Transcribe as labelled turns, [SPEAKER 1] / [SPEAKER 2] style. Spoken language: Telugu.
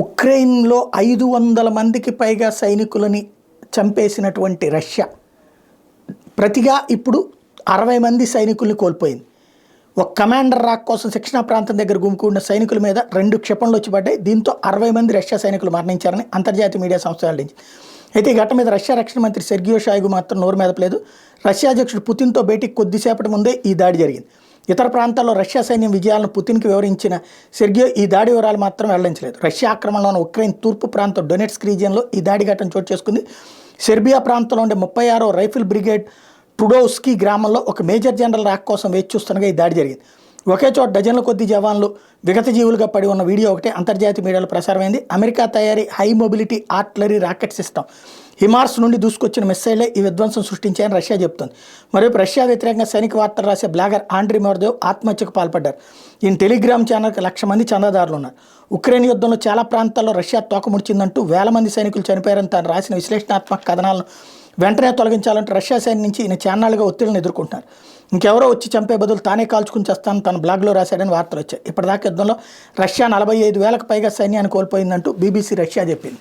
[SPEAKER 1] ఉక్రెయిన్లో 500 మందికి పైగా సైనికులని చంపేసినటువంటి రష్యా ప్రతిగా ఇప్పుడు 60 మంది సైనికుల్ని కోల్పోయింది. ఒక కమాండర్ రాక్ కోసం శిక్షణా ప్రాంతం దగ్గర గుమికూడిన సైనికుల మీద 2 క్షిపణులు వచ్చి పడ్డాయి. దీంతో 60 మంది రష్యా సైనికులు మరణించారని అంతర్జాతీయ మీడియా సంస్థ వెల్లడించింది. అయితే ఈ ఘటన మీద రష్యా రక్షణ మంత్రి సెర్గియో షాయిగు మాత్రం నోరు మెదపలేదు. రష్యా అధ్యక్షుడు పుతిన్తో భేటీకి కొద్దిసేపటి ముందే ఈ దాడి జరిగింది. ఇతర ప్రాంతాల్లో రష్యా సైన్యం విజయాలను పుతిన్కి వివరించిన సెర్గియో ఈ దాడి వివరాలు మాత్రం వెల్లడించలేదు. రష్యా ఆక్రమణలో ఉక్రెయిన్ తూర్పు ప్రాంతం డొనెట్స్క్ రీజియన్లో ఈ దాడి ఘటన చోటు చేసుకుంది. సెర్బియా ప్రాంతంలో ఉండే 36వ రైఫిల్ బ్రిగేడ్ టుడోవ్స్కీ గ్రామంలో ఒక మేజర్ జనరల్ రాక్ కోసం వేచి చూస్తుండగా ఈ దాడి జరిగింది. ఒకే చోట డజన్ల కొద్ది జవాన్లు విగతజీవులుగా పడి ఉన్న వీడియో ఒకటి అంతర్జాతీయ మీడియాలో ప్రసారమైంది. అమెరికా తయారీ high mobility artillery rocket system హిమార్స్ నుండి దూసుకొచ్చిన మిస్సైలే ఈ విధ్వంసం సృష్టించాయని రష్యా చెబుతోంది. మరోవైపు రష్యా వ్యతిరేకంగా సైనిక వార్తలు రాసే బ్లాగర్ ఆండ్రీ మోర్దేవ్ ఆత్మహత్యకు పాల్పడ్డారు. ఈయన టెలిగ్రామ్ ఛానల్కి 1,00,000 మంది చందాదారులు ఉన్నారు. ఉక్రెయిన్ యుద్ధంలో చాలా ప్రాంతాల్లో రష్యా తోకముడిచిందంటూ 1000 మంది సైనికులు చనిపోయారని తాను రాసిన విశ్లేషణాత్మక కథనాలను వెంటనే తొలగించాలంటే రష్యా సైన్యం నుంచి ఈయన ఛానల్గా ఒత్తిడిని ఎదుర్కొంటున్నారు. ఇంకెవరో వచ్చి చంపే బదులు తానే కాల్చుకుని చేస్తానని తన బ్లాగ్లో రాశాడని వార్తలు వచ్చాయి. ఇప్పటిదాకా యుద్ధంలో రష్యా 45,000కు పైగా సైన్యాన్ని కోల్పోయిందంటూ BBC రష్యా చెప్పింది.